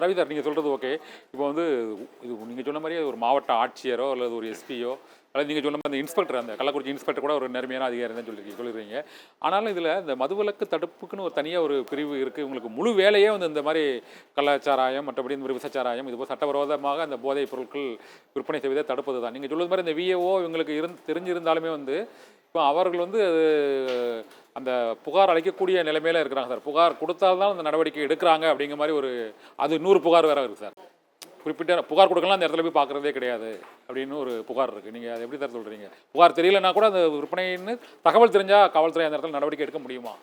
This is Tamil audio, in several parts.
ரவி சார், நீங்கள் சொல்கிறது ஓகே. இப்போ வந்து இது நீங்கள் சொன்ன மாதிரியே ஒரு மாவட்ட ஆட்சியரோ அல்லது ஒரு எஸ்பியோ அல்லது நீங்கள் சொன்ன மாதிரி அந்த இன்ஸ்பெக்டர், அந்த கள்ளக்குறிச்சி இன்ஸ்பெக்டர் கூட ஒரு நேர்மையான அதிகாரி தான் சொல்லிடுறீங்க. ஆனாலும் இதில் இந்த மதுவிலக்கு தடுப்புக்குன்னு ஒரு தனியாக ஒரு பிரிவு இருக்குது. உங்களுக்கு முழு வேலையே வந்து இந்த மாதிரி கள்ளச்சாராயம், மற்றபடி இந்த மாதிரி விசச்சாராயம், இதுபோல் சட்டவிரோதமாக அந்த போதைப் பொருட்கள் விற்பனை செய்வதை தடுப்பது தான். நீங்கள் சொல்வது மாதிரி இந்த விஏஓ இவங்களுக்கு தெரிஞ்சிருந்தாலுமே வந்து இப்போ அவர்கள் வந்து அந்த புகார் அளிக்கக்கூடிய நிலைமையில இருக்கிறாங்க சார். புகார் கொடுத்தால்தான் அந்த நடவடிக்கை எடுக்கிறாங்க அப்படிங்கிற மாதிரி ஒரு அது 100 புகார் வேறு இருக்குது சார். குறிப்பிட்ட புகார் கொடுக்கலாம் அந்த இடத்துல போய் பார்க்குறதே கிடையாது அப்படின்னு ஒரு புகார் இருக்குது. நீங்கள் அதை எப்படி சார் சொல்கிறீங்க? புகார் தெரியலன்னா கூட அந்த விற்பனைன்னு தகவல் தெரிஞ்சால் காவல்துறை அந்த இடத்துல நடவடிக்கை எடுக்க முடியுமா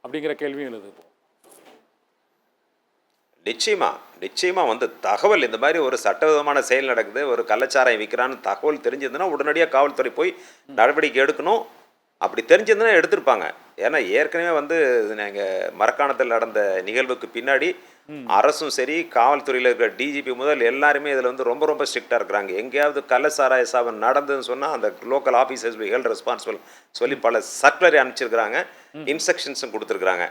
அப்படிங்கிற கேள்வியும் எழுது. நிச்சயமா வந்து தகவல் இந்த மாதிரி ஒரு சட்டவிதமான செயல் நடக்குது, ஒரு கள்ளச்சாராயம் விற்கிறான்னு தகவல் தெரிஞ்சதுன்னா உடனடியாக காவல்துறை போய் நடவடிக்கை எடுக்கணும். அப்படி தெரிஞ்சதுன்னா எடுத்திருப்பாங்க. ஏன்னா ஏற்கனவே வந்து நீங்கள் மரக்காணத்தில் நடந்த நிகழ்வுக்கு பின்னாடி அரசும் சரி, காவல்துறையில் இருக்கிற டிஜிபி முதல் எல்லாருமே இதில் வந்து ரொம்ப ரொம்ப ஸ்ட்ரிக்டாக இருக்கிறாங்க. எங்கேயாவது கள்ளச்சாராய சாவன் நடந்ததுன்னு சொன்னால் அந்த லோக்கல் ஆஃபீஸர்ஸ் ஹெல்த் ரெஸ்பான்சிபிள் சொல்லி பல சர்க்குலரை அனுப்பிச்சிருக்கிறாங்க, இன்ஸ்ட்ரக்ஷன்ஸும் கொடுத்துருக்குறாங்க.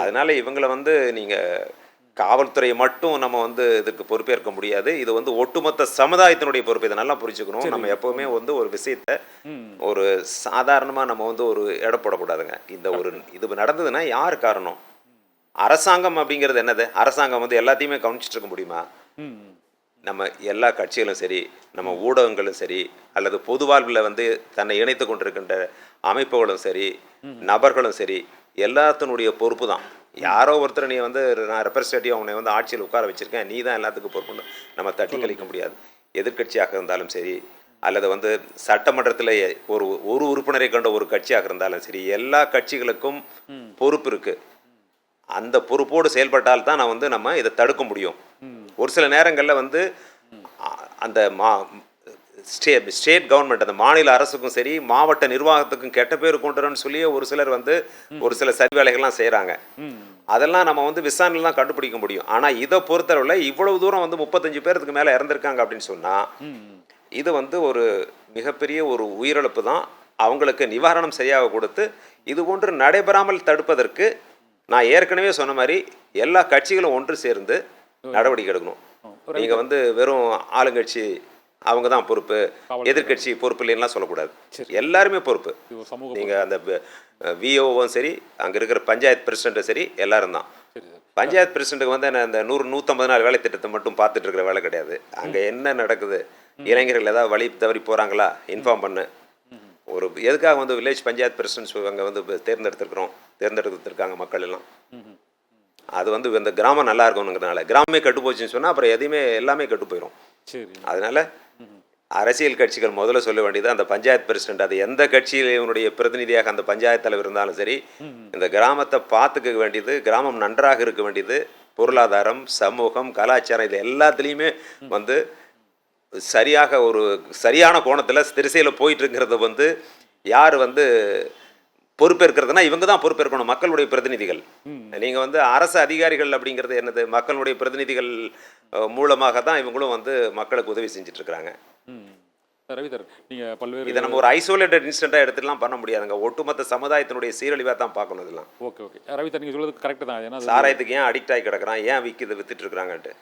அதனால இவங்களை வந்து நீங்கள் காவல்துறையை மட்டும் நம்ம வந்து இதுக்கு பொறுப்பேற்க முடியாது. இது வந்து ஒட்டுமொத்த சமுதாயத்தினுடைய பொறுப்பு. இதை நல்லா புரிஞ்சுக்கணும். நம்ம எப்போவுமே வந்து ஒரு விஷயத்தை ஒரு சாதாரணமாக நம்ம வந்து ஒரு எடை போடக்கூடாதுங்க. இந்த ஒரு இது நடந்ததுன்னா யார் காரணம்? அரசாங்கம் அப்படிங்கிறது என்னது? அரசாங்கம் வந்து எல்லாத்தையுமே கவனிச்சுட்டு இருக்க முடியுமா? நம்ம எல்லா கட்சிகளும் சரி, நம்ம ஊடகங்களும் சரி, அல்லது பொது வாழ்வில் வந்து தன்னை இணைத்து கொண்டிருக்கின்ற அமைப்புகளும் சரி, நபர்களும் சரி, எல்லாத்தினுடைய பொறுப்பு தான். யாரோ ஒருத்தர் நீ வந்து நான் ரெப்ரஸன்டேட்டிவ் அவனை வந்து ஆட்சியில் உட்கார வச்சிருக்கேன், நீ தான் எல்லாத்துக்கும் பொறுப்புன்னு நம்ம தட்டி கழிக்க முடியாது. எதிர்கட்சியாக இருந்தாலும் சரி, அல்லது வந்து சட்டமன்றத்தில் ஒரு உறுப்பினரை கொண்ட ஒரு கட்சியாக இருந்தாலும் சரி, எல்லா கட்சிகளுக்கும் பொறுப்பு இருக்கு. அந்த பொறுப்போடு செயல்பட்டால் தான் நான் வந்து நம்ம இதை தடுக்க முடியும். ஒரு சில நேரங்களில் வந்து அந்த ஸ்டேட் கவர்மெண்ட், அந்த மாநில அரசுக்கும் சரி, மாவட்ட நிர்வாகத்துக்கும் கெட்ட பேர் கொண்டுறன்னு சொல்லி ஒரு சிலர் வந்து ஒரு சில சரி வேலைகள்லாம் செய்கிறாங்க. அதெல்லாம் நம்ம வந்து விசாரணையில் தான் கண்டுபிடிக்க முடியும். ஆனால் இதை பொறுத்தளவில் இவ்வளவு தூரம் வந்து 35 பேருக்கு மேலே இறந்துருக்காங்க அப்படின்னு சொன்னால் இது வந்து ஒரு மிகப்பெரிய ஒரு உயிரிழப்பு தான். அவங்களுக்கு நிவாரணம் சரியாக கொடுத்து இது போன்று நடைபெறாமல் தடுப்பதற்கு நான் ஏற்கனவே சொன்ன மாதிரி எல்லா கட்சிகளும் ஒன்று சேர்ந்து நடவடிக்கை எடுக்கணும். நீங்கள் வந்து வெறும் ஆளுங்கட்சி அவங்க தான் பொறுப்பு, எதிர்கட்சி பொறுப்பு இல்லைன்னா சொல்லக்கூடாது. எல்லாருமே பொறுப்பு. நீங்கள் அந்த விஓவும் சரி, அங்கே இருக்கிற பஞ்சாயத்து பிரசிடண்ட்டும் சரி, எல்லாரும் தான். பஞ்சாயத்து பிரசிடண்ட்டுக்கு வந்து அந்த 100-150 நாள் வேலை திட்டத்தை மட்டும் பார்த்துட்டு இருக்கிற வேலை கிடையாது. அங்கே என்ன நடக்குது, இளைஞர்கள் ஏதாவது வழி தவறி போகிறாங்களா இன்ஃபார்ம் பண்ணு. ஒரு எதுக்காக வந்து வில்லேஜ் பஞ்சாயத்து பிரசிடன்ட்ஸ் அங்கே வந்து தேர்ந்தெடுத்திருக்காங்க மக்கள் எல்லாம். அது வந்து இந்த கிராமம் நல்லா இருக்கணுங்கிறதுனால. கிராமமே கெட்டு போச்சுன்னு சொன்னால் அப்புறம் எதையுமே எல்லாமே கெட்டு போயிடும். அதனால அரசியல் கட்சிகள் முதல்ல சொல்ல வேண்டியது அந்த பஞ்சாயத்து பிரசிடண்ட், அது எந்த கட்சியினுடைய பிரதிநிதியாக அந்த பஞ்சாயத்து தலைவர் இருந்தாலும் சரி, இந்த கிராமத்தை பார்த்துக்க வேண்டியது, கிராமம் நன்றாக இருக்க வேண்டியது, பொருளாதாரம், சமூகம், கலாச்சாரம் இது எல்லாத்துலேயுமே வந்து சரியாக ஒரு சரியான கோணத்தில் திரிசையில் போயிட்டுருங்கிறத வந்து யார் வந்து பொறுப்பேற்கிறதுனா இவங்க தான் பொறுப்பேற்கணும், மக்களுடைய பிரதிநிதிகள். நீங்கள் வந்து அரசு அதிகாரிகள் அப்படிங்கிறது என்னது? மக்களுடைய பிரதிநிதிகள் மூலமாக தான் இவங்களும் வந்து மக்களுக்கு உதவி செஞ்சுட்டு இருக்கிறாங்க. ரவிதர், நீங்கள் பல்வேறு இதை நம்ம ஒரு ஐசோலேட்டட் இன்ஸ்டண்ட்டாக எடுத்துலாம் பண்ண முடியாதுங்க. ஒட்டுமொத்த சமுதாயத்தினுடைய சீரழிவாக தான் பார்க்கணும் இதெல்லாம். ஓகே ரவிதர், நீங்கள் சொல்கிறது கரெக்டு தான். ஏன்னா சாராயத்துக்கு ஏன் அடிக்ட் ஆகி கிடக்கிறான், ஏன் விற்கிது வித்துட்டு இருக்கிறாங்கன்ட்டு